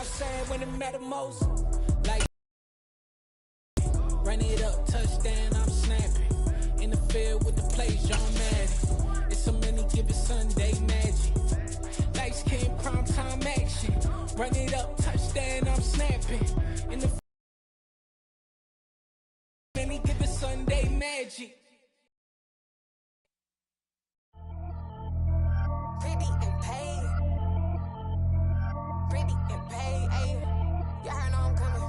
outside when it matter most. Like, run it up, touchdown, I'm snapping. In the field with the plays, John Madden. It's so many given Sunday magic. Light skin, prime time action. Run it up, touchdown, I'm snapping. In the many given Sunday magic. Pretty and paid. Pretty and paid, ayy. Y'all heard I'm coming.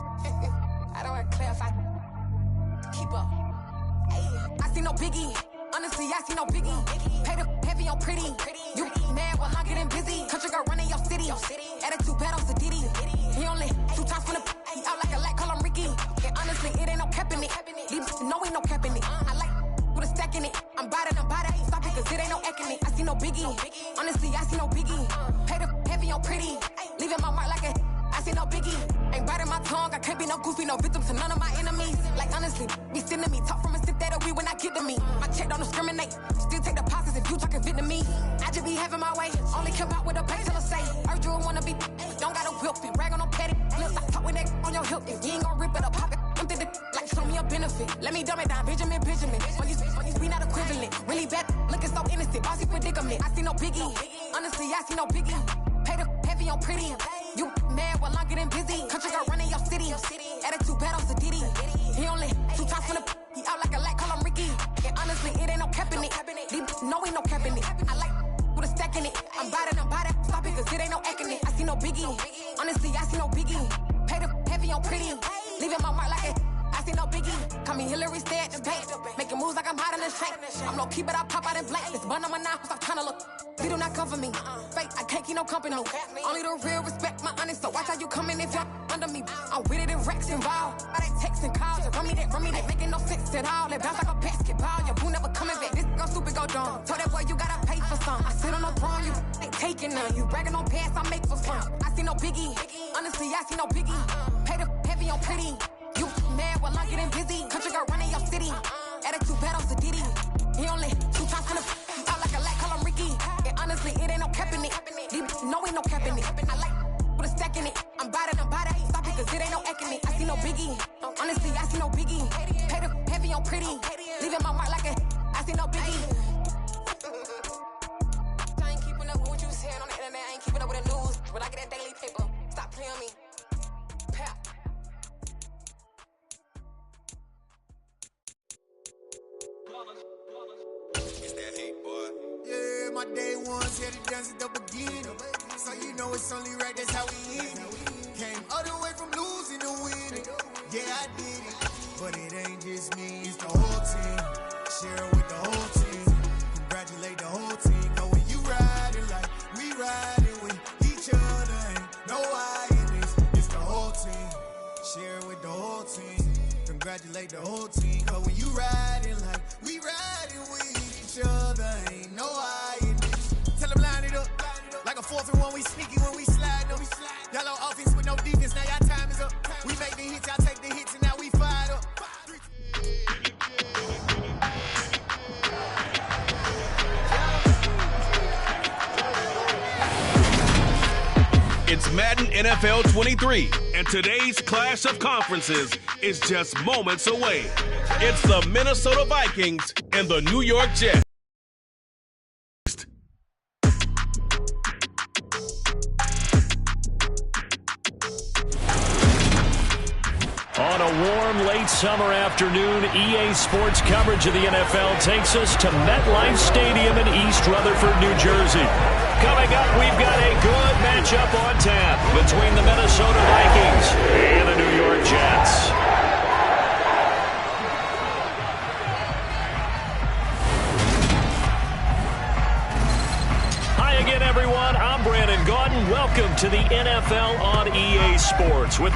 I don't want to clarify. Keep up. Ayy. I see no biggie. Honestly, I see no biggie. Pay the heavy on pretty. You mad while I'm getting busy. Country girl running your city. Attitude bad on Diddy. He only 2 times from the he out like a light, call him Ricky. And honestly, it ain't no cap in it. Leave no ain't no cap in it. I like with a stack in it. I'm bought it. Stop it, cause it ain't no eck in it. I see no biggie. Honestly, I see no biggie. Pay the heavy on pretty. Leaving my mark like a I see no biggie. Ain't biting my tongue. I can't be no goofy, no victim to none of my enemies. Like honestly, be sending me talk from a sip that we when I get to me. My check don't discriminate. Still take deposits if you talking Vietnamese. I just be having my way. Only come out with a pay till I say. Urge you wanna be, don't gotta whip it. Brag on no petty. Look, I talk with that on your hip. If you ain't gon' rip it up, pop it. I'm the like show me a benefit. Let me dumb it down, Benjamin. On you, we not equivalent. Really bad, looking so innocent. Bossy predicament. I see no biggie. Honestly, I see no biggie. Pay the heavy on pretty. You mad while I'm getting busy. Country girl running your city. Attitude bad on Diddy. He only 2 times from the he out like a light, call him Ricky. And honestly, it ain't no cap in it. No ain't no cap in it. I like with a stack in it. I'm bought it. Stop it, cause it ain't no eck in it. I see no biggie. Honestly, I see no biggie. Pay the heavy on pretty. Leaving my mark like it. I see no biggie. Call me Hillary, stay at the bank. Making moves like I'm hot in the shank. I'm low key, but I pop out in blank. This bun on my knife, stop trying to look. They do not come for me. Fake, I can't keep no company. Only the real respect my honest. So watch how you coming if y'all under me. I'm with it and Rex involved. I they text and calls. Run me that making no sense at all. They bounce like a basketball. Your boo never coming back. This go stupid, go dumb. Told that boy you gotta pay for some. I sit on the throne, you ain't taking none. You bragging on past, I make for fun. I see no biggie. Honestly, I see no biggie. Pay the heavy on pretty. You mad while I'm getting busy. Country girl running your city. Attitude bad on Diddy. He only 2 times from the he out like a light, call him Ricky. And honestly, it ain't no cap in it. No ain't no cap in it. I like with a stack in it. I'm bought it. Stop it, cause it ain't no eck in it. I see no biggie. Honestly, I see no biggie. Pay the heavy on pretty. Leaving my mark like a I see no biggie. I ain't keeping up with what you saying on the internet. I ain't keeping up with the news. When I get that daily paper, stop playing me. Pap. It's that hate, boy. Yeah, my day ones had to dance at the beginning. So you know it's only right, that's how we end it. Came all the way from losing to winning. Yeah, I did it. But it ain't just me, it's the whole team. Share it with the whole team. Congratulate the whole team. Know when you riding like we riding with each other. Ain't no I in this, it's the whole team. Share it with the whole team. Congratulate the whole team. Cause when you riding like we riding with each other, ain't no I in this. Tell them line it up. Like a 4th and 1, we sneaky when we slide them. Y'all on offense with no defense, now y'all time is up. We make the hits, y'all take the hits, and now we fired up. It's Madden NFL 23, and today's clash of conferences is just moments away. It's the Minnesota Vikings and the New York Jets. On a warm, late summer afternoon, EA Sports coverage of the NFL takes us to MetLife Stadium in East Rutherford, New Jersey. Coming up, we've got a good matchup on tap between the Minnesota Vikings and the New York Jets. Hi again, everyone. I'm Brandon Gaudin. Welcome to the NFL on EA Sports. With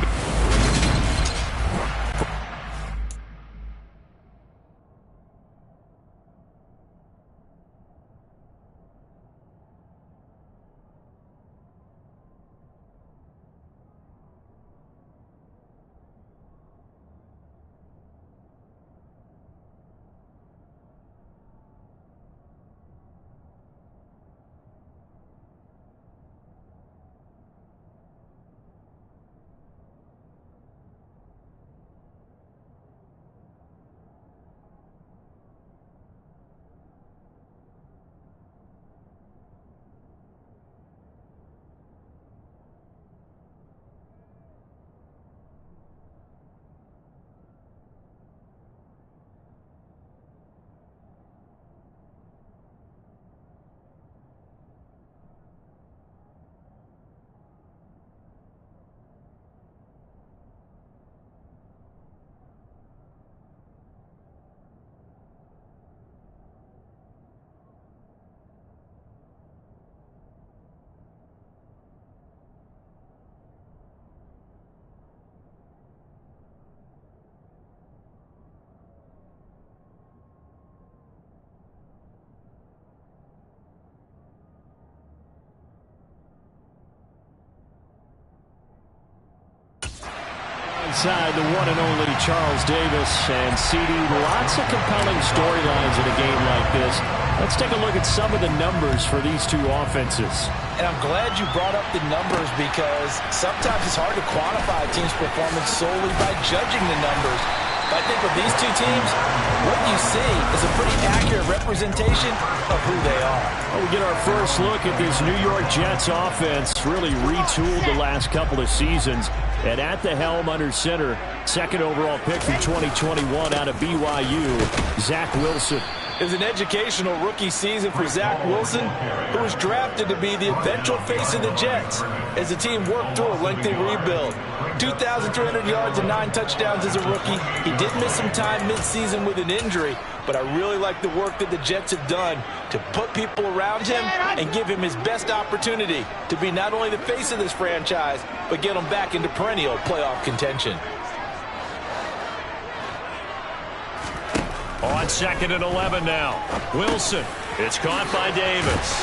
alongside the one and only Charles Davis. And CD, lots of compelling storylines in a game like this. Let's take a look at some of the numbers for these two offenses. And I'm glad you brought up the numbers because sometimes it's hard to quantify a team's performance solely by judging the numbers. But I think with these two teams, what you see is a pretty accurate representation of who they are. Well, we get our first look at this New York Jets offense, really retooled the last couple of seasons. And at the helm under center, second overall pick from 2021 out of BYU, Zach Wilson. It was an educational rookie season for Zach Wilson, who was drafted to be the eventual face of the Jets as the team worked through a lengthy rebuild. 2,300 yards and 9 touchdowns as a rookie. He did miss some time midseason with an injury, but I really like the work that the Jets have done to put people around him and give him his best opportunity to be not only the face of this franchise, but get him back into perennial playoff contention. On 2nd and 11 now. Wilson. It's caught by Davis.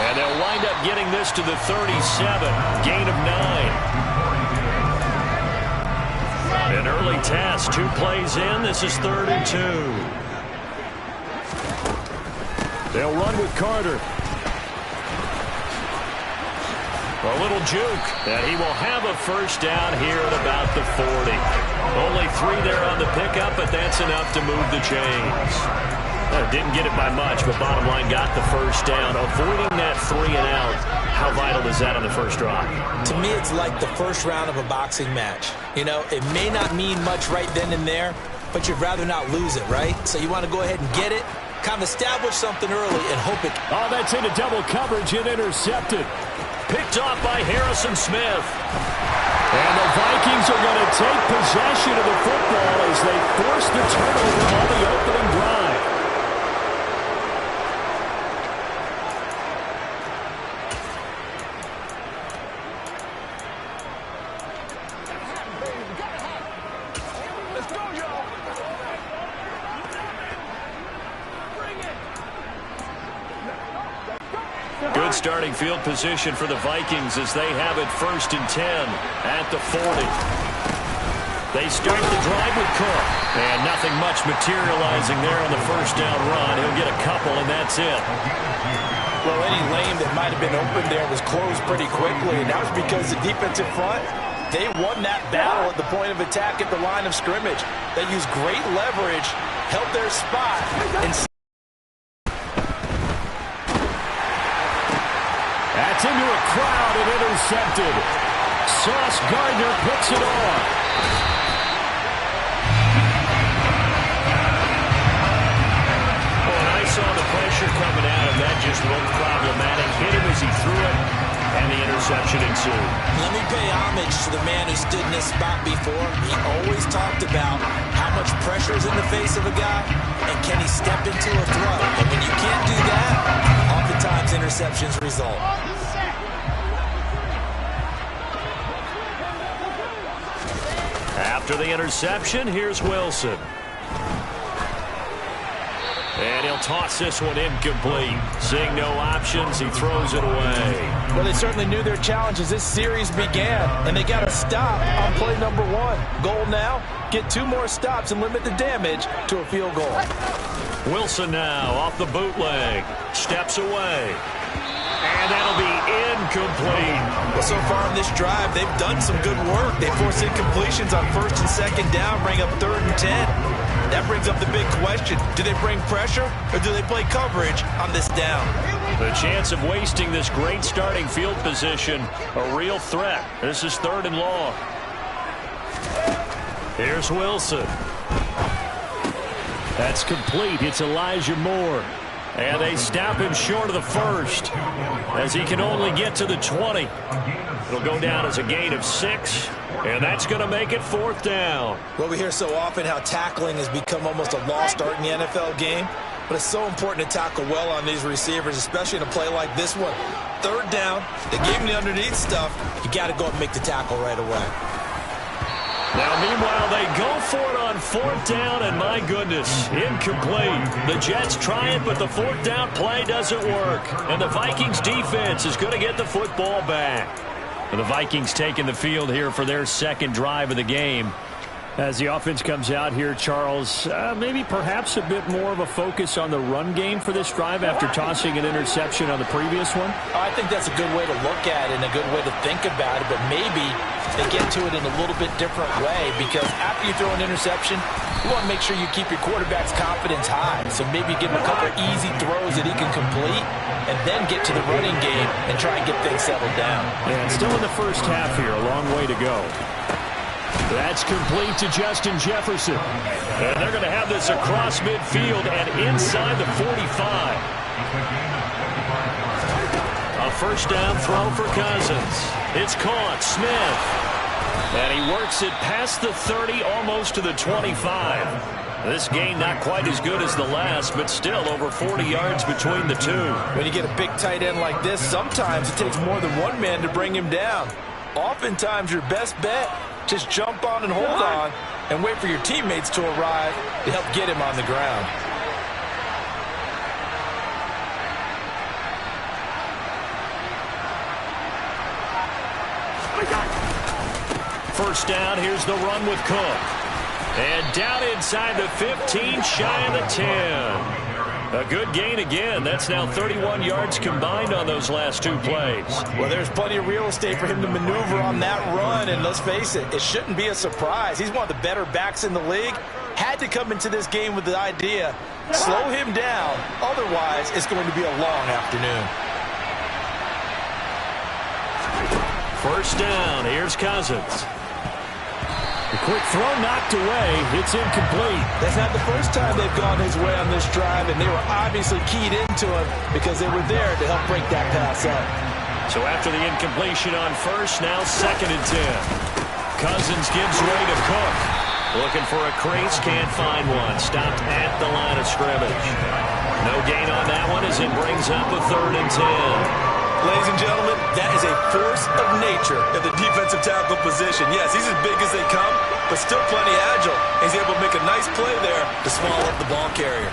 And they'll wind up getting this to the 37. Gain of 9. An early test. 2 plays in. This is 3rd and 2. They'll run with Carter. A little juke. And he will have a first down here at about the 40. Only 3 there on the pickup, but that's enough to move the chains. Didn't get it by much, but bottom line got the first down. Avoiding that 3 and out, how vital is that on the first drive? To me, it's like the first round of a boxing match. You know, it may not mean much right then and there, but you'd rather not lose it, right? So you want to go ahead and get it, kind of establish something early and hope it... Oh, that's into double coverage and intercepted. Picked off by Harrison Smith. And the Vikings are going to take possession of the football as they force the turnover on the opening drive. Good starting field position for the Vikings as they have it 1st and 10 at the 40. They start the drive with Cook. And nothing much materializing there on the first down run. He'll get a couple, and that's it. Well, any lane that might have been open there was closed pretty quickly, and that was because the defensive front, they won that battle at the point of attack at the line of scrimmage. They used great leverage, held their spot, and... That's into a crowd and intercepted. Sauce Gardner picks it off. Well, and I saw the pressure coming at him. That just looked problematic. Hit him as he threw it, and the interception ensued. Let me pay homage to the man who stood in this spot before. He always talked about how much pressure is in the face of a guy, and can he step into a throw. And when you can't do that, oftentimes interceptions result. After the interception, here's Wilson. And he'll toss this one incomplete. Seeing no options, he throws it away. Well, they certainly knew their challenge as this series began, and they got to stop on play number 1. Goal now, get 2 more stops and limit the damage to a field goal. Wilson now off the bootleg. Steps away. And that'll be incomplete. Well, so far in this drive, they've done some good work. They force incompletions on 1st and 2nd down, bring up 3rd and 10. That brings up the big question. Do they bring pressure or do they play coverage on this down? The chance of wasting this great starting field position, a real threat. This is 3rd and long. Here's Wilson. That's complete. It's Elijah Moore. And they stop him short of the 1st as he can only get to the 20. It'll go down as a gain of 6, and that's going to make it 4th down. Well, we hear so often how tackling has become almost a lost art in the NFL game, but it's so important to tackle well on these receivers, especially in a play like this one. 3rd down, they gave him the underneath stuff. You got to go and make the tackle right away. Now, meanwhile, they go for it on 4th down, and my goodness, incomplete. The Jets try it, but the 4th down play doesn't work. And the Vikings defense is going to get the football back. The Vikings taking the field here for their second drive of the game. As the offense comes out here, Charles, maybe perhaps a bit more of a focus on the run game for this drive after tossing an interception on the previous one? I think that's a good way to look at it and a good way to think about it, but maybe they get to it in a little bit different way, because after you throw an interception, you want to make sure you keep your quarterback's confidence high. So maybe give him a couple easy throws that he can complete and then get to the running game and try and get things settled down. And still in the first half here, a long way to go. That's complete to Justin Jefferson. And they're going to have this across midfield and inside the 45. A first down throw for Cousins. It's caught. Smith. And he works it past the 30, almost to the 25. This gain not quite as good as the last, but still over 40 yards between the two. When you get a big tight end like this, sometimes it takes more than one man to bring him down. Oftentimes your best bet, just jump on and hold on and wait for your teammates to arrive to help get him on the ground. First down, here's the run with Cook. And down inside the 15, shy of the 10. A good gain again. That's now 31 yards combined on those last two plays. Well, there's plenty of real estate for him to maneuver on that run, and let's face it, it shouldn't be a surprise. He's one of the better backs in the league. Had to come into this game with the idea, slow him down, otherwise it's going to be a long afternoon. First down, here's Cousins. A quick throw knocked away. It's incomplete. That's not the first time they've gone his way on this drive, and they were obviously keyed into him because they were there to help break that pass up. So after the incompletion on first, now 2nd and 10. Cousins gives way to Cook. Looking for a crease, can't find one. Stopped at the line of scrimmage. No gain on that one as it brings up a 3rd and 10. Ladies and gentlemen, that is a force of nature at the defensive tackle position. Yes, he's as big as they come, but still plenty agile. He's able to make a nice play there to swallow up the ball carrier.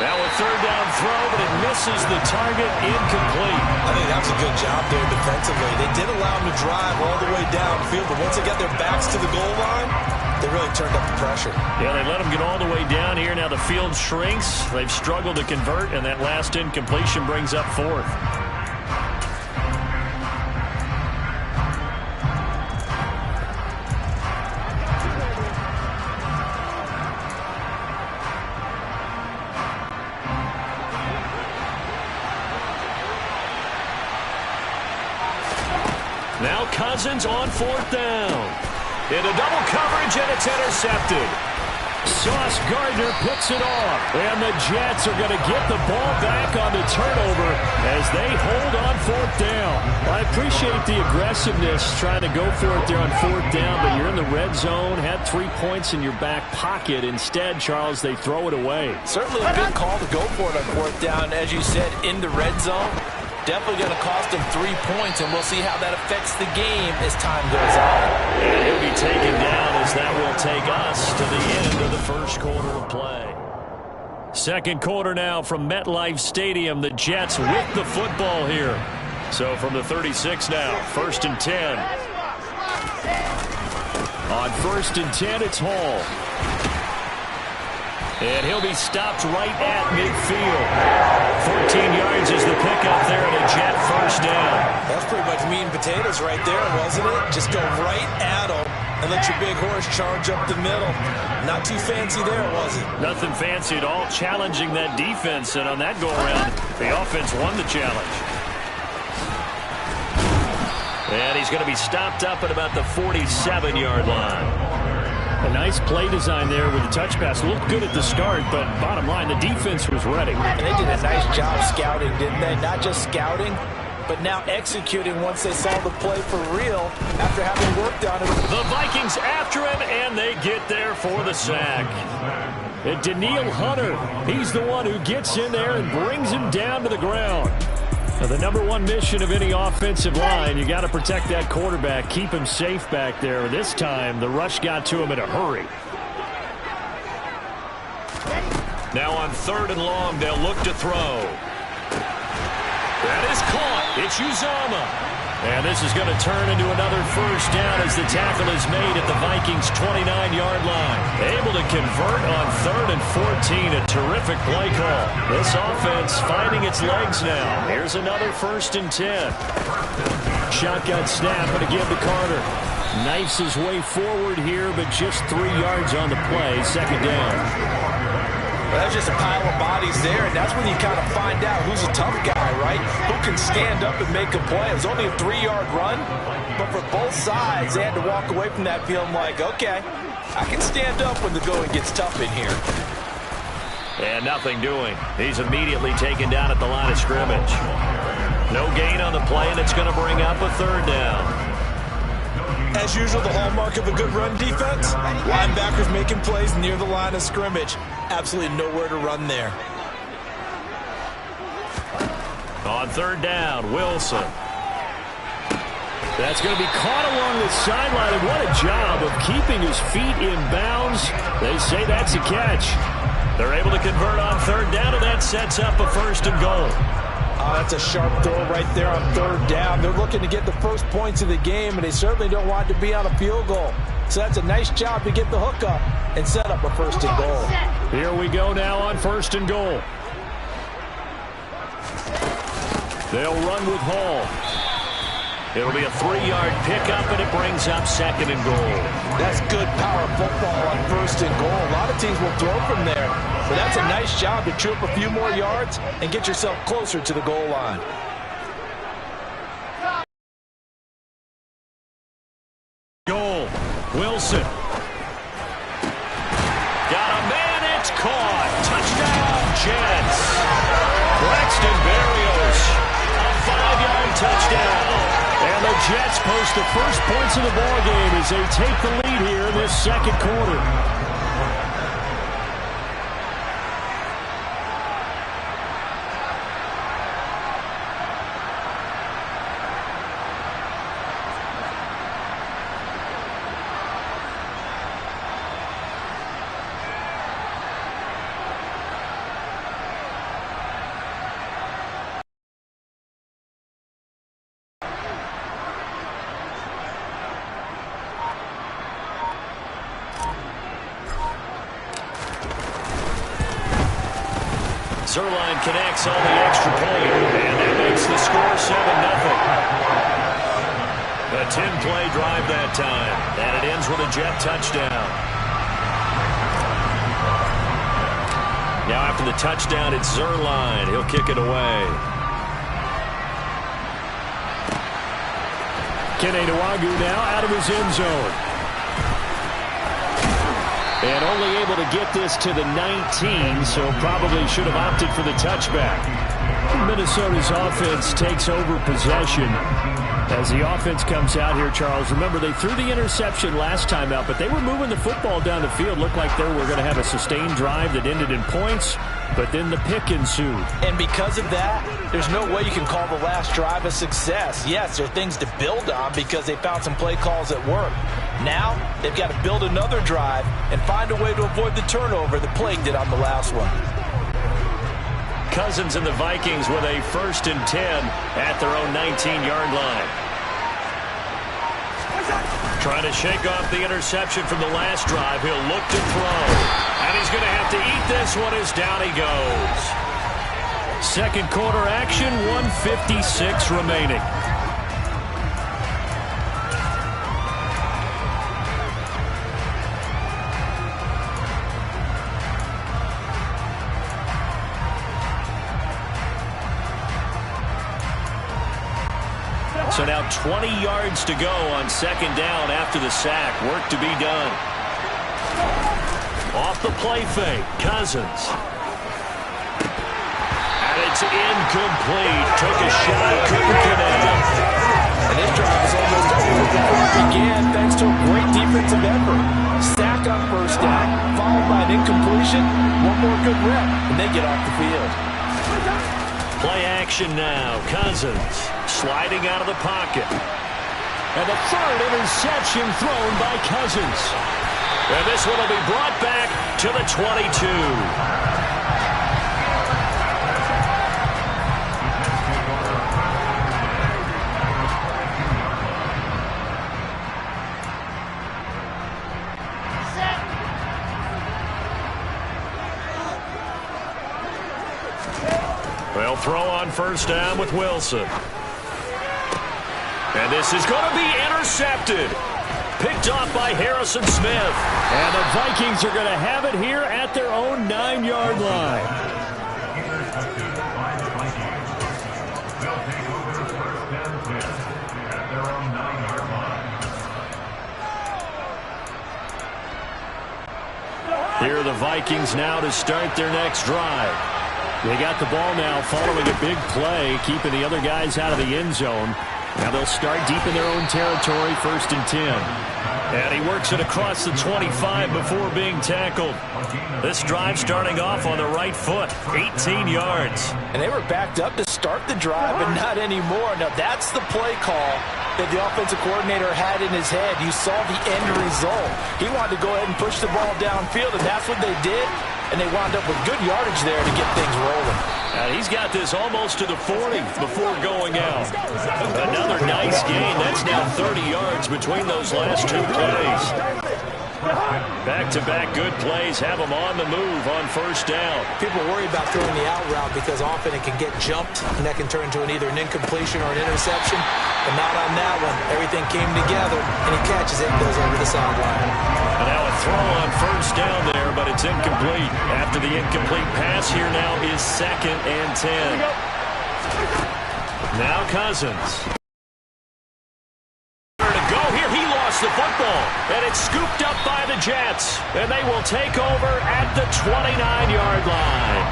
Now a 3rd down throw, but it misses the target, incomplete. I think that was a good job there defensively. They did allow him to drive all the way downfield, but once they got their backs to the goal line, they really turned up the pressure. Yeah, they let them get all the way down here. Now the field shrinks. They've struggled to convert, and that last incompletion brings up 4th. Now Cousins on 4th down. Into double coverage, and it's intercepted. Sauce Gardner picks it off. And the Jets are going to get the ball back on the turnover as they hold on 4th down. I appreciate the aggressiveness trying to go for it there on 4th down, but you're in the red zone, had 3 points in your back pocket. Instead, Charles, they throw it away. Certainly a big call to go for it on 4th down. As you said, in the red zone. Definitely going to cost him 3 points, and we'll see how that affects the game as time goes on. And he'll be taken down as that will take us to the end of the first quarter of play. Second quarter now from MetLife Stadium. The Jets with the football here. So from the 36 now, 1st and 10. On 1st and 10, it's Hall. And he'll be stopped right at midfield. 14 yards is the pickup there, and a Jet first down. That's pretty much meat and potatoes right there, wasn't it? Just go right at him and let your big horse charge up the middle. Not too fancy there, was it? Nothing fancy at all, challenging that defense, and on that go-around, the offense won the challenge. And he's going to be stopped up at about the 47-yard line. A nice play design there with the touch pass. Looked good at the start, but bottom line, the defense was ready. And they did a nice job scouting, didn't they? Not just scouting, but now executing once they saw the play for real after having worked on it. The Vikings after him, and they get there for the sack. And Danielle Hunter, he's the one who gets in there and brings him down to the ground. Now, the number one mission of any offensive line, you got to protect that quarterback, keep him safe back there. This time, the rush got to him in a hurry. Now on 3rd and long, they'll look to throw. That is caught. It's Uzomah. And this is going to turn into another first down as the tackle is made at the Vikings' 29-yard line. Able to convert on 3rd and 14. A terrific play call. This offense finding its legs now. Here's another 1st and 10. Shotgun snap, and again to Carter. Knifes his way forward here, but just 3 yards on the play. 2nd down. Well, that's just a pile of bodies there, and that's when you kind of find out who's a tough guy, right? Who can stand up and make a play. It was only a 3-yard run, but for both sides, they had to walk away from that feeling like, okay, I can stand up when the going gets tough in here. And nothing doing. He's immediately taken down at the line of scrimmage. No gain on the play, and it's going to bring up a 3rd down. As usual, the hallmark of a good run defense, linebackers making plays near the line of scrimmage. Absolutely nowhere to run there. On 3rd down, Wilson. That's going to be caught along the sideline, and what a job of keeping his feet in bounds. They say that's a catch. They're able to convert on 3rd down, and that sets up a 1st and goal. That's a sharp throw right there on 3rd down. They're looking to get the first points of the game, and they certainly don't want to be on a field goal. So that's a nice job to get the hook up and set up a 1st and goal. Here we go now on 1st and goal. They'll run with Hall. It'll be a 3-yard pickup, and it brings up 2nd and goal. That's good power football on 1st and goal. A lot of teams will throw from there, but that's a nice job to chew up a few more yards and get yourself closer to the goal line. Goal. Wilson. Got a man. It's caught. Touchdown, Jets. Braxton Berrios. A 5-yard touchdown. And the Jets post the first points of the ballgame as they take the lead here in this 2nd quarter. Zerline connects on the extra point, and that makes the score 7-0. A 10-play drive that time, and it ends with a Jet touchdown. Now after the touchdown, it's Zerline. He'll kick it away. Kene Nwangwu now out of his end zone. And only able to get this to the 19, so probably should have opted for the touchback. Minnesota's offense takes over possession. As the offense comes out here, Charles, remember they threw the interception last time out, but they were moving the football down the field. Looked like they were going to have a sustained drive that ended in points, but then the pick ensued. And because of that, there's no way you can call the last drive a success. Yes, there are things to build on because they found some play calls that work. Now, they've got to build another drive and find a way to avoid the turnover that plagued it on the last one. Cousins and the Vikings with a 1st and 10 at their own 19-yard line. Trying to shake off the interception from the last drive. He'll look to throw. And he's going to have to eat this one as down he goes. 2nd quarter action, 1:56 remaining. So now 20 yards to go on 2nd down after the sack. Work to be done. Off the play fake, Cousins. And it's incomplete. Took a shot, couldn't connect. And this drive is almost over before it began thanks to a great defensive effort. Sack on 1st down, followed by an incompletion. One more good rep, and they get off the field. Play action now. Cousins sliding out of the pocket. And the 3rd interception thrown by Cousins. And this one will be brought back to the 22. They'll throw on first down with Wilson. And this is going to be intercepted. Picked off by Harrison Smith. And the Vikings are going to have it here at their own 9-yard line. Here are the Vikings now to start their next drive. They got the ball now following a big play, keeping the other guys out of the end zone. Now they'll start deep in their own territory, 1st and 10. And he works it across the 25 before being tackled. This drive starting off on the right foot, 18 yards. And they were backed up to start the drive, but not anymore. Now that's the play call that the offensive coordinator had in his head. You saw the end result. He wanted to go ahead and push the ball downfield, and that's what they did. And they wound up with good yardage there to get things rolling. He's got this almost to the 40 before going out. Another nice gain. That's now 30 yards between those last two plays. Back-to-back good plays have them on the move on first down. People worry about throwing the out route because often it can get jumped, and that can turn into either an incompletion or an interception. But not on that one. Everything came together, and he catches it and goes over the sideline. And now a throw on first down there, but it's incomplete. After the incomplete pass, here now is 2nd and 10. Now Cousins. The football, and it's scooped up by the Jets, and they will take over at the 29-yard line.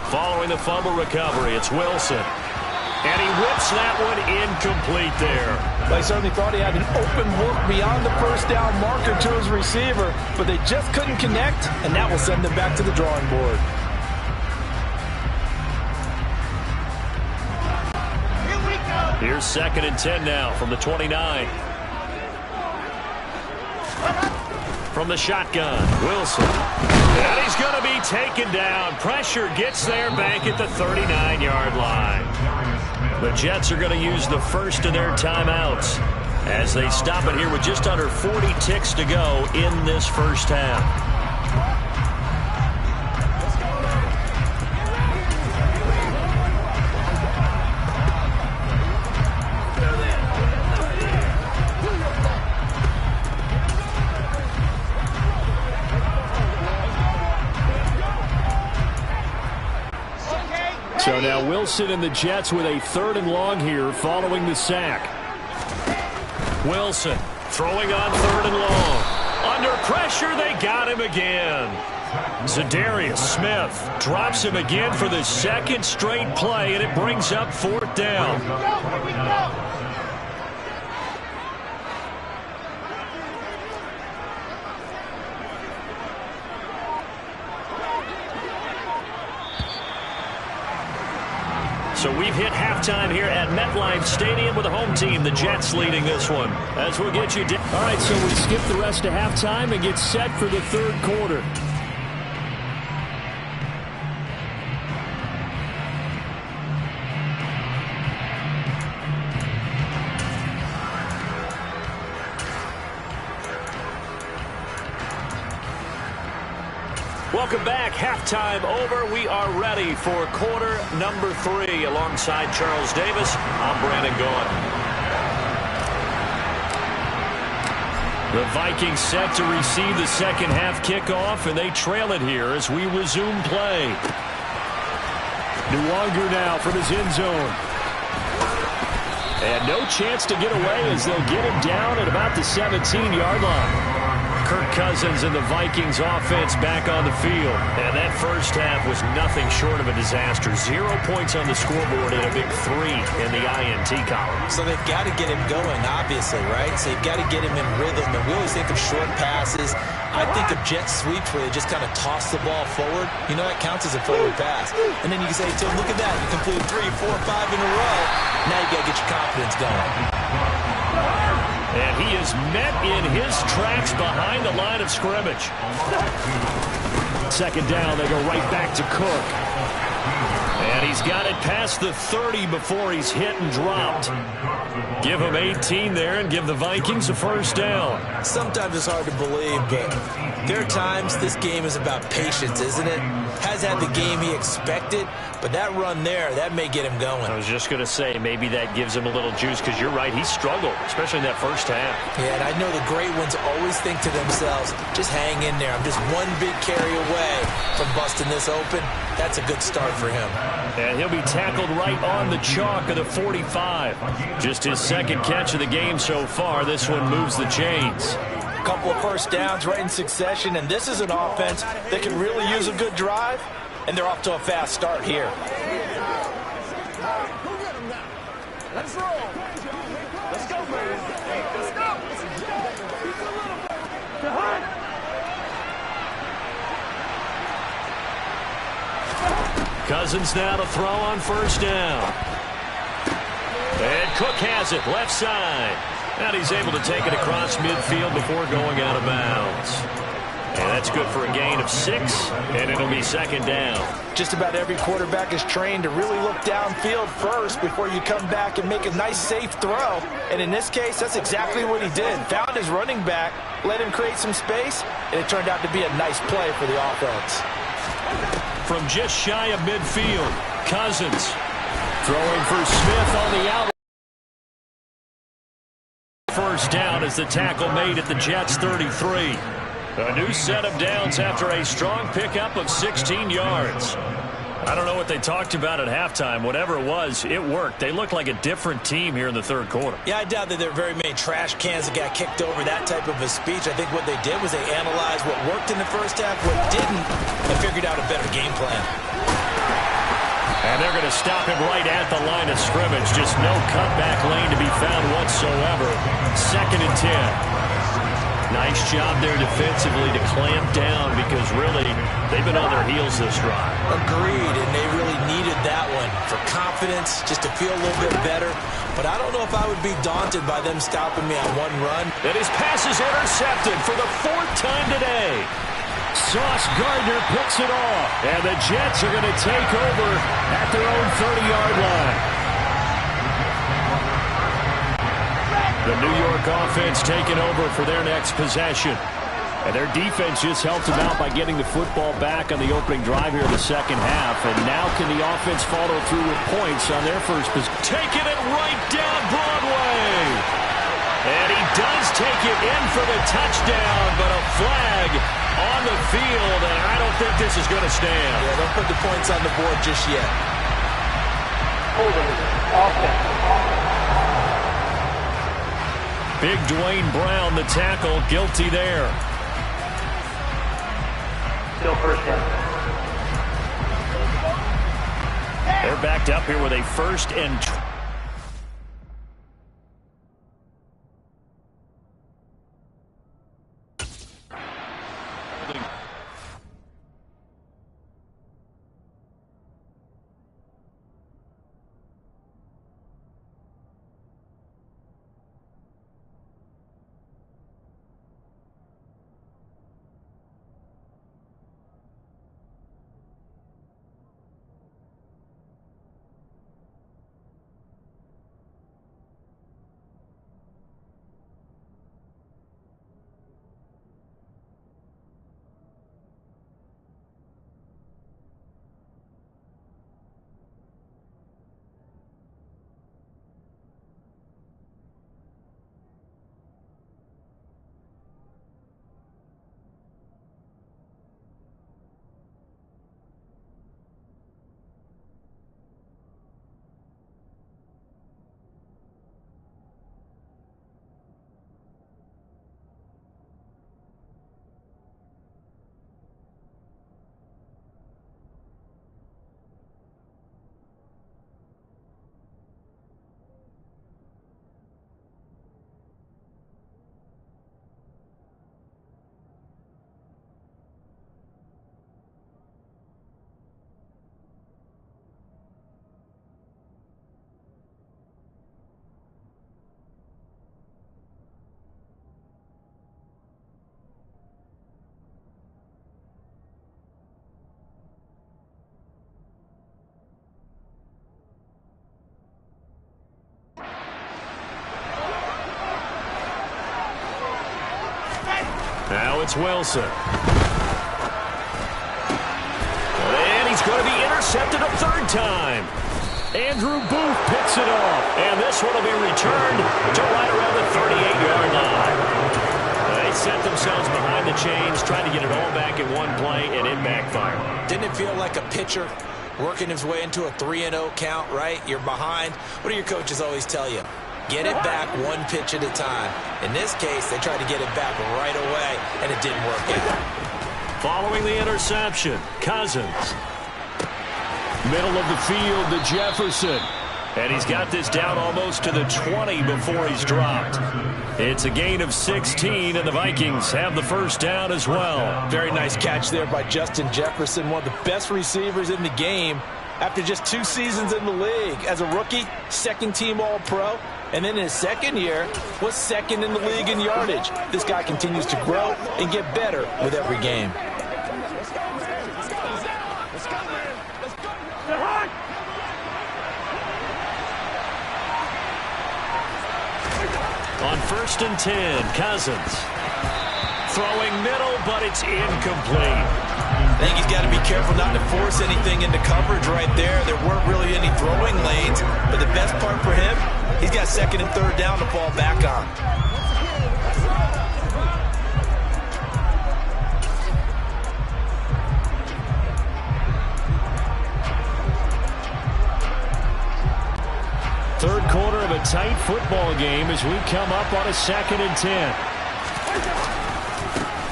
Following the fumble recovery, it's Wilson. And he whips that one incomplete there. They certainly thought he had an open look beyond the first down marker to his receiver, but they just couldn't connect, and that will send them back to the drawing board. Here we go. Here's 2nd and 10 now from the 29. From the shotgun, Wilson. And he's going to be taken down. Pressure gets there back at the 39-yard line. The Jets are going to use the first of their timeouts as they stop it here with just under 40 ticks to go in this first half. So now Wilson and the Jets with a 3rd and long here following the sack. Wilson throwing on 3rd and long. Under pressure, they got him again. Zadarius Smith drops him again for the 2nd straight play, and it brings up 4th down. So we've hit halftime here at MetLife Stadium with the home team, the Jets, leading this one. As we'll get you down. All right, so we skip the rest of halftime and get set for the 3rd quarter. Welcome back. Halftime over. We are ready for quarter number 3. Alongside Charles Davis, I'm Brandon Gaudin. The Vikings set to receive the second half kickoff, and they trail it here as we resume play. Nwangu now from his end zone. And no chance to get away as they'll get him down at about the 17-yard line. Kirk Cousins and the Vikings offense back on the field. And that first half was nothing short of a disaster. 0 points on the scoreboard and a big 3 in the INT column. So they've got to get him going, obviously, right? So you've got to get him in rhythm. And we always think of short passes. I think of jet sweeps where they just kind of toss the ball forward. You know, that counts as a forward pass. And then you can say to him, look at that. You completed 3, 4, 5 in a row. Now you got to get your confidence going. And he is met in his tracks behind the line of scrimmage. Second down, they go right back to Cook. And he's got it past the 30 before he's hit and dropped. Give him 18 there and give the Vikings a first down. Sometimes it's hard to believe, but there are times this game is about patience, isn't it? Has had the game he expected, but that run there, that may get him going. I was just going to say, maybe that gives him a little juice, because you're right, he struggled, especially in that first half. Yeah, and I know the great ones always think to themselves, just hang in there. I'm just one big carry away from busting this open. That's a good start for him. And he'll be tackled right on the chalk of the 45. Just his second catch of the game so far. This one moves the chains. A couple of first downs right in succession, and this is an offense that can really use a good drive, and they're off to a fast start here. Let's roll. Let's go, man. Let's go. Cousins now to throw on first down. And Cook has it, left side. And he's able to take it across midfield before going out of bounds. And that's good for a gain of 6, and it'll be second down. Just about every quarterback is trained to really look downfield first before you come back and make a nice, safe throw. And in this case, that's exactly what he did. Found his running back, let him create some space, and it turned out to be a nice play for the offense. From just shy of midfield, Cousins throwing for Smith on the out. First down as the tackle made at the Jets' 33. A new set of downs after a strong pickup of 16 yards. I don't know what they talked about at halftime. Whatever it was, it worked. They looked like a different team here in the third quarter. Yeah, I doubt that there are very many trash cans that got kicked over, that type of a speech. I think what they did was they analyzed what worked in the first half, what didn't, and figured out a better game plan. And they're going to stop him right at the line of scrimmage. Just no cutback lane to be found whatsoever. 2nd and 10. Nice job there defensively to clamp down, because really they've been on their heels this drive. Agreed, and they really needed that one for confidence, just to feel a little bit better. But I don't know if I would be daunted by them stopping me on one run. And his pass is intercepted for the 4th time today. Sauce Gardner picks it off, and the Jets are going to take over at their own 30-yard line. The New York offense taking over for their next possession. And their defense just helped them out by getting the football back on the opening drive here in the second half. And now can the offense follow through with points on their first possession? Taking it right down Broadway. And he does take it in for the touchdown, but a flag on the field, and I don't think this is going to stand. Yeah, don't put the points on the board just yet. Holding offense. Big Dwayne Brown, the tackle, guilty there. Still first down. They're backed up here with a 1st and 20. Now it's Wilson. And he's going to be intercepted a third time. Andrew Booth picks it off. And this one will be returned to right around the 38-yard line. They set themselves behind the chains, trying to get it all back in one play, and it backfired. Didn't it feel like a pitcher working his way into a 3-0 count, right? You're behind. What do your coaches always tell you? Get it back one pitch at a time. In this case, they tried to get it back right away, and it didn't work out. Following the interception, Cousins. Middle of the field to Jefferson. And he's got this down almost to the 20 before he's dropped. It's a gain of 16, and the Vikings have the first down as well. Very nice catch there by Justin Jefferson, one of the best receivers in the game after just 2 seasons in the league. As a rookie, second-team All-Pro, and then in his second year was second in the league in yardage. This guy continues to grow and get better with every game. On 1st and 10, Cousins. Throwing middle, but it's incomplete. I think he's got to be careful not to force anything into coverage right there. There weren't really any throwing lanes, but the best part for him, he's got 2nd and 3rd down to fall back on. Third quarter of a tight football game as we come up on a 2nd and 10.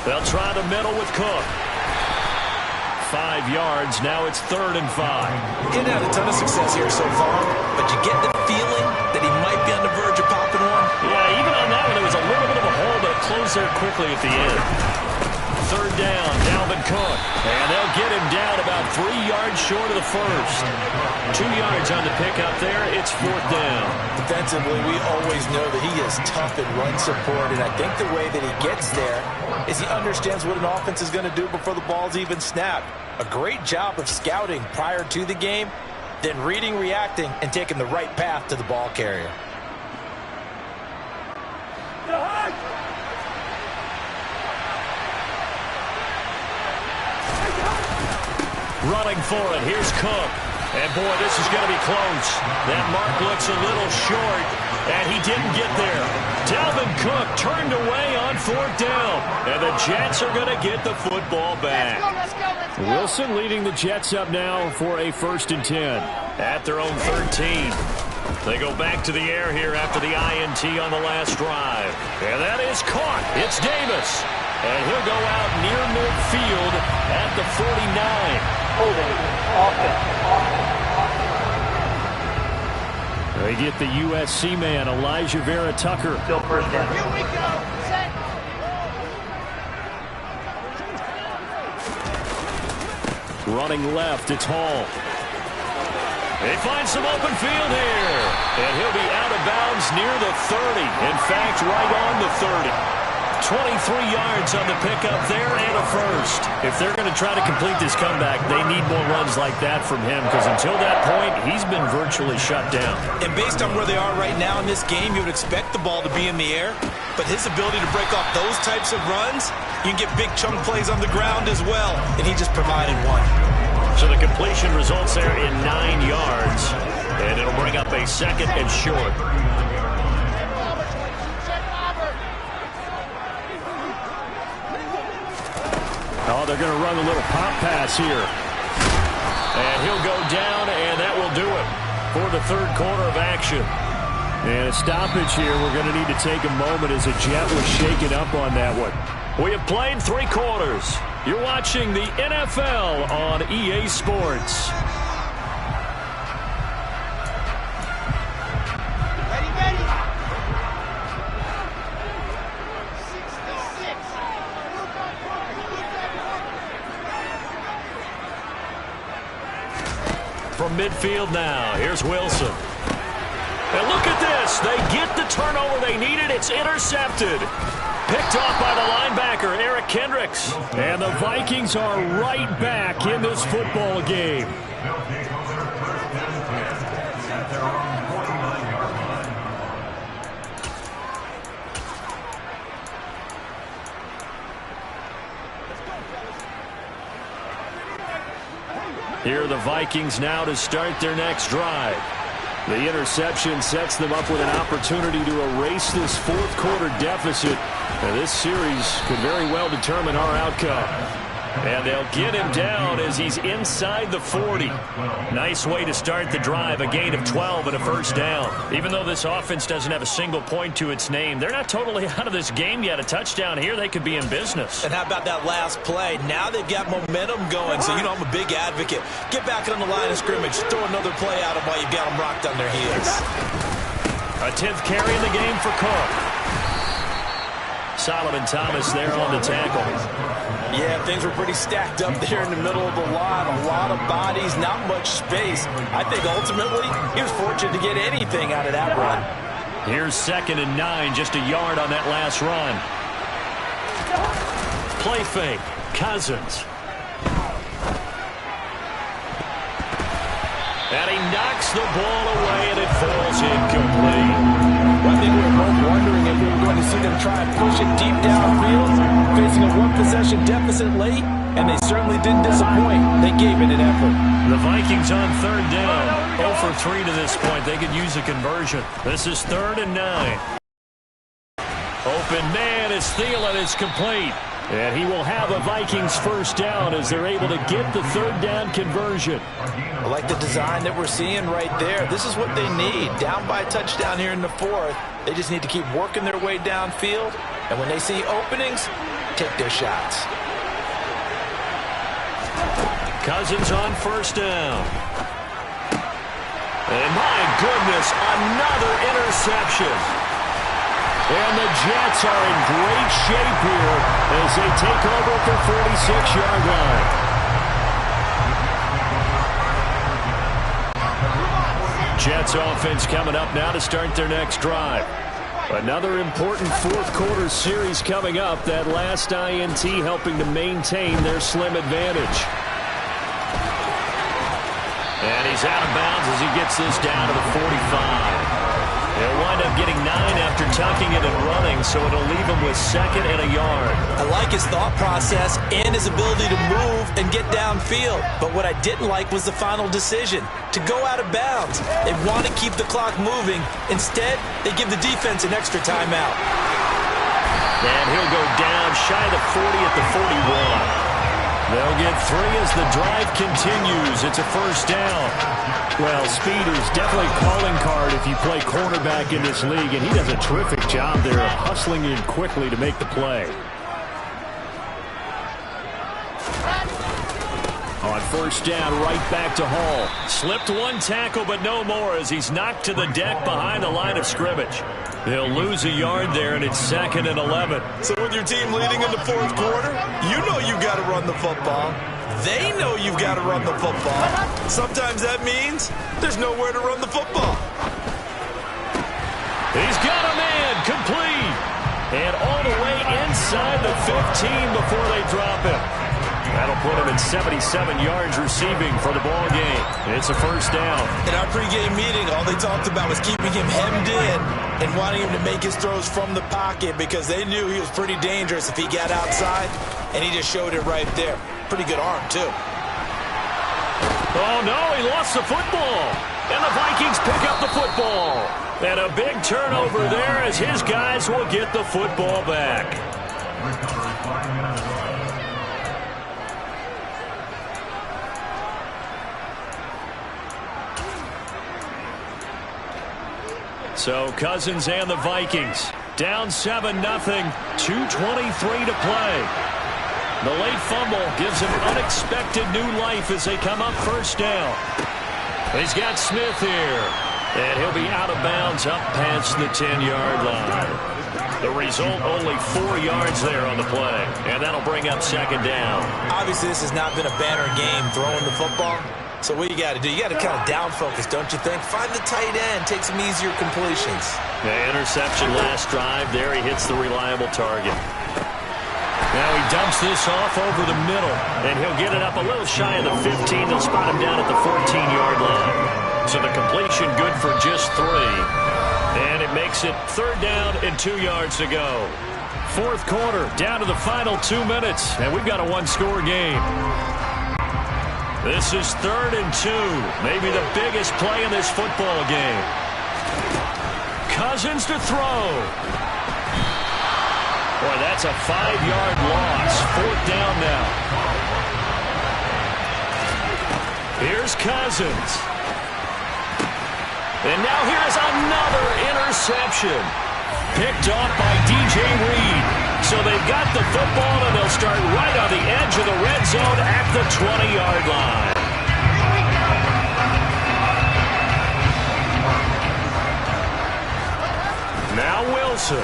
They'll try the middle with Cook. 5 yards. Now it's 3rd and 5. He didn't have a ton of success here so far, but you get the feeling that he might be on the verge of popping one. Yeah, even on that one, there was a little bit of a hole, but it closed there quickly at the end. 3rd down, Dalvin Cook. And they'll get him down about 3 yards short of the first. 2 yards on the pickup there. It's 4th down. Defensively, we always know that he is tough in run support, and I think the way that he gets there is he understands what an offense is going to do before the ball's even snapped. A great job of scouting prior to the game, then reading, reacting, and taking the right path to the ball carrier. Running for it. Here's Cook. And, boy, this is going to be close. That mark looks a little short, and he didn't get there. Dalvin Cook turned away on 4th down, and the Jets are going to get the football back. Let's go. Wilson leading the Jets up now for a 1st and 10 at their own 13. They go back to the air here after the INT on the last drive. And that is caught. It's Davis. And he'll go out near midfield at the 49. Holding offense. They get the USC man, Elijah Vera Tucker. Still first down. Here we go. Set. Running left, it's Hall. They find some open field here. And he'll be out of bounds near the 30. In fact, right on the 30. 23 yards on the pickup there and a first. If they're going to try to complete this comeback, they need more runs like that from him, because until that point, he's been virtually shut down. And based on where they are right now in this game, you would expect the ball to be in the air, but his ability to break off those types of runs, you can get big chunk plays on the ground as well, and he just provided one. So the completion results there in 9 yards, and it'll bring up a 2nd and short. Oh, they're going to run a little pop pass here. And he'll go down, and that will do it for the 3rd quarter of action. And a stoppage here. We're going to need to take a moment as a Jet was shaken up on that one. We have played 3 quarters. You're watching the NFL on EA Sports. From midfield now, here's Wilson. And look at this. They get the turnover they needed. It's intercepted. Picked off by the linebacker, Eric Kendricks. And the Vikings are right back in this football game. Here are the Vikings now to start their next drive. The interception sets them up with an opportunity to erase this fourth quarter deficit. And this series could very well determine our outcome. And they'll get him down as he's inside the 40. Nice way to start the drive, a gain of 12 and a first down. Even though this offense doesn't have a single point to its name, they're not totally out of this game yet. A touchdown here, they could be in business. And how about that last play? Now they've got momentum going, so you know I'm a big advocate. Get back on the line of scrimmage, throw another play at them while you've got them rocked on their heels. A 10th carry in the game for Cook. Solomon Thomas there on the tackle. Yeah, things were pretty stacked up there in the middle of the line. A lot of bodies, not much space. I think ultimately he was fortunate to get anything out of that run. Here's 2nd and 9, just a yard on that last run. Play fake, Cousins. And he knocks the ball away, and it falls incomplete. Well, I think we were both wondering if we were going to see them try and push it deep downfield, facing a one-possession deficit late, and they certainly didn't disappoint. They gave it an effort. The Vikings on 3rd down, 0 for 3 to this point. They could use a conversion. This is 3rd and 9. Open man is Thielen. It's complete. And he will have a Vikings first down as they're able to get the 3rd down conversion. I like the design that we're seeing right there. This is what they need. Down by a touchdown here in the 4th. They just need to keep working their way downfield. And when they see openings, take their shots. Cousins on 1st down. And my goodness, another interception. And the Jets are in great shape here as they take over at their 46-yard line. Jets offense coming up now to start their next drive. Another important fourth quarter series coming up. That last INT helping to maintain their slim advantage. And he's out of bounds as he gets this down to the 45. They'll wind up getting 9 after tucking it and running, so it'll leave him with 2nd and a yard. I like his thought process and his ability to move and get downfield. But what I didn't like was the final decision, to go out of bounds. They want to keep the clock moving. Instead, they give the defense an extra timeout. And he'll go down shy of the 40 at the 41. They'll get 3 as the drive continues. It's a first down. Well, speed is definitely a calling card if you play quarterback in this league, and he does a terrific job there of hustling in quickly to make the play. On 1st down, right back to Hall. Slipped one tackle, but no more as he's knocked to the deck behind the line of scrimmage. They'll lose a yard there, and it's 2nd and 11. So with your team leading in the 4th quarter, you know you've got to run the football. They know you've got to run the football. Sometimes that means there's nowhere to run the football. He's got a man, complete. And all the way inside the 15 before they drop him. That'll put him at 77 yards receiving for the ball game. It's a first down. In our pregame meeting, all they talked about was keeping him hemmed in and wanting him to make his throws from the pocket because they knew he was pretty dangerous if he got outside, and he just showed it right there. Pretty good arm, too. Oh, no, he lost the football. And the Vikings pick up the football. And a big turnover there as his guys will get the football back. So Cousins and the Vikings down 7-0, 2:23 to play. The late fumble gives him unexpected new life as they come up first down. He's got Smith here, and he'll be out of bounds up past the 10-yard line. The result, only 4 yards there on the play, and that'll bring up 2nd down. Obviously, this has not been a banner game throwing the football. So what you got to do, you got to kind of down focus, don't you think? Find the tight end, take some easier completions. The interception last drive. There he hits the reliable target. Now he dumps this off over the middle, and he'll get it up a little shy of the 15. They'll spot him down at the 14-yard line. So the completion good for just 3. And it makes it 3rd down and 2 yards to go. 4th quarter, down to the final 2 minutes, and we've got a 1-score game. This is 3rd and 2. Maybe the biggest play in this football game. Cousins to throw. Boy, that's a 5-yard loss. 4th down now. Here's Cousins. And now here's another interception. Picked off by DJ Reed. So they've got the football, and they'll start right on the edge of the red zone at the 20-yard line. Now Wilson.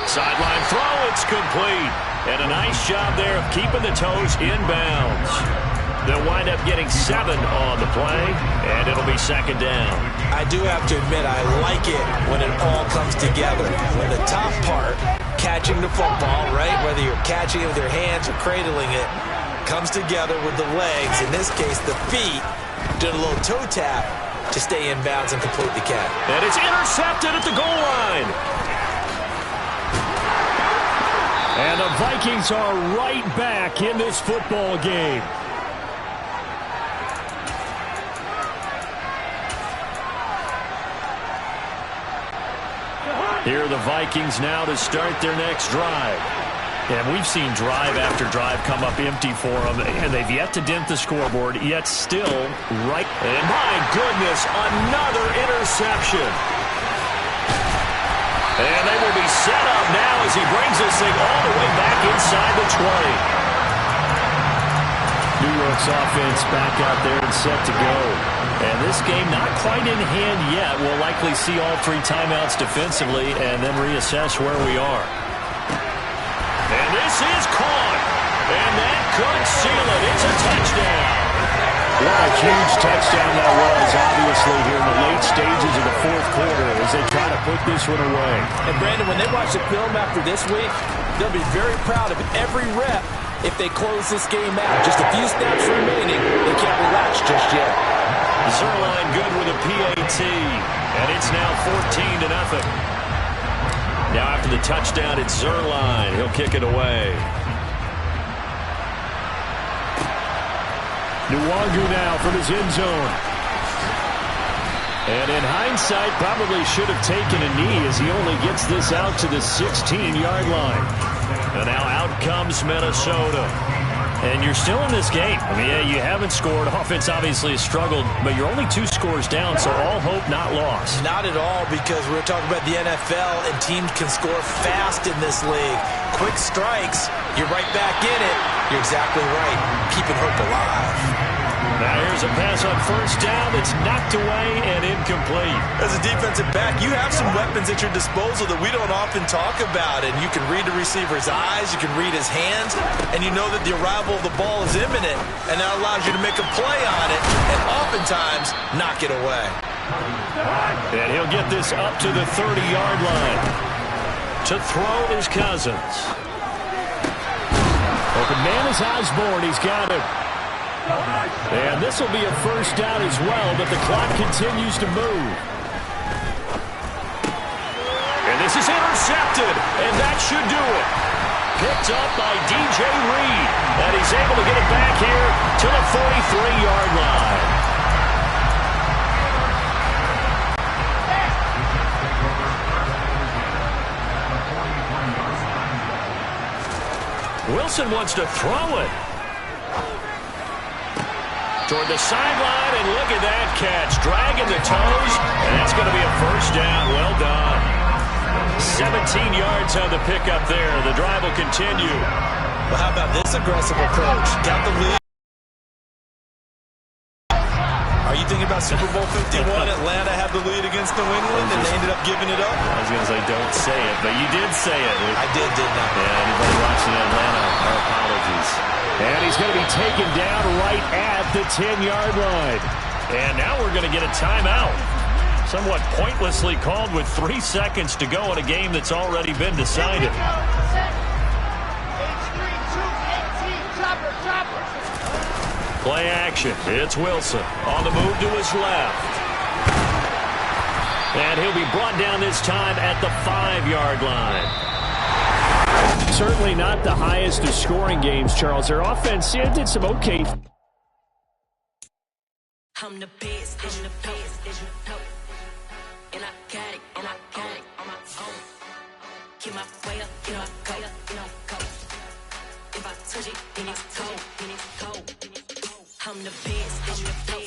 Sideline throw, it's complete. And a nice job there of keeping the toes in bounds. They'll wind up getting 7 on the play, and it'll be 2nd down. I do have to admit, I like it when it all comes together. When the top part, catching the football, right, whether you're catching it with your hands or cradling it, comes together with the legs, in this case the feet, did a little toe tap to stay in bounds and complete the catch. And it's intercepted at the goal line. And the Vikings are right back in this football game. Here are the Vikings now to start their next drive. And we've seen drive after drive come up empty for them, and they've yet to dent the scoreboard, yet still right. And my goodness, another interception. And they will be set up now as he brings this thing all the way back inside the 20. New York's offense back out there and set to go. And this game not quite in hand yet. We'll likely see all 3 timeouts defensively and then reassess where we are. And this is caught. And that could seal it. It's a touchdown. What a huge touchdown that was, obviously, here in the late stages of the 4th quarter as they try to put this one away. And, Brandon, when they watch the film after this week, they'll be very proud of every rep if they close this game out. Just a few snaps remaining. They can't relax just yet. Zuerlein good with a PAT, and it's now 14-0. Now after the touchdown, it's Zuerlein. He'll kick it away. Nwangu now from his end zone. And in hindsight, probably should have taken a knee as he only gets this out to the 16-yard line. And now out comes Minnesota. And you're still in this game. I mean, yeah, you haven't scored. Offense obviously has struggled, but you're only 2 scores down, so all hope not lost. Not at all, because we're talking about the NFL, and teams can score fast in this league. Quick strikes, you're right back in it. You're exactly right. Keeping hope alive. Now here's a pass on 1st down that's knocked away and incomplete. As a defensive back, you have some weapons at your disposal that we don't often talk about, and you can read the receiver's eyes, you can read his hands, and you know that the arrival of the ball is imminent, and that allows you to make a play on it, and oftentimes knock it away. And he'll get this up to the 30-yard line. To throw is Cousins. Open man is Osborne. He's got it. And this will be a 1st down as well, but the clock continues to move. And this is intercepted, and that should do it. Picked up by DJ Reed, and he's able to get it back here to the 43-yard line. Wilson wants to throw it. Toward the sideline, and look at that catch. Dragging the toes, and that's going to be a 1st down. Well done. 17 yards on the pickup there. The drive will continue. Well, how about this aggressive approach? Got the lead. Are you thinking about Super Bowl 51? Atlanta had the lead against New England, and they ended up giving it up? I was going to say don't say it, but you did say it. I didn't I? Yeah, anybody watching Atlanta, our apologies. And he's going to be taken down right at the 10-yard line. And now we're going to get a timeout. Somewhat pointlessly called with 3 seconds to go in a game that's already been decided. Play action. It's Wilson on the move to his left. And he'll be brought down this time at the 5-yard line. certainly not the highest of scoring games, Charles. Their offense did some okay. I'm the best, and I got it, on my own. Get my way up, get my go. If I touch it, then it's cold, I'm the best,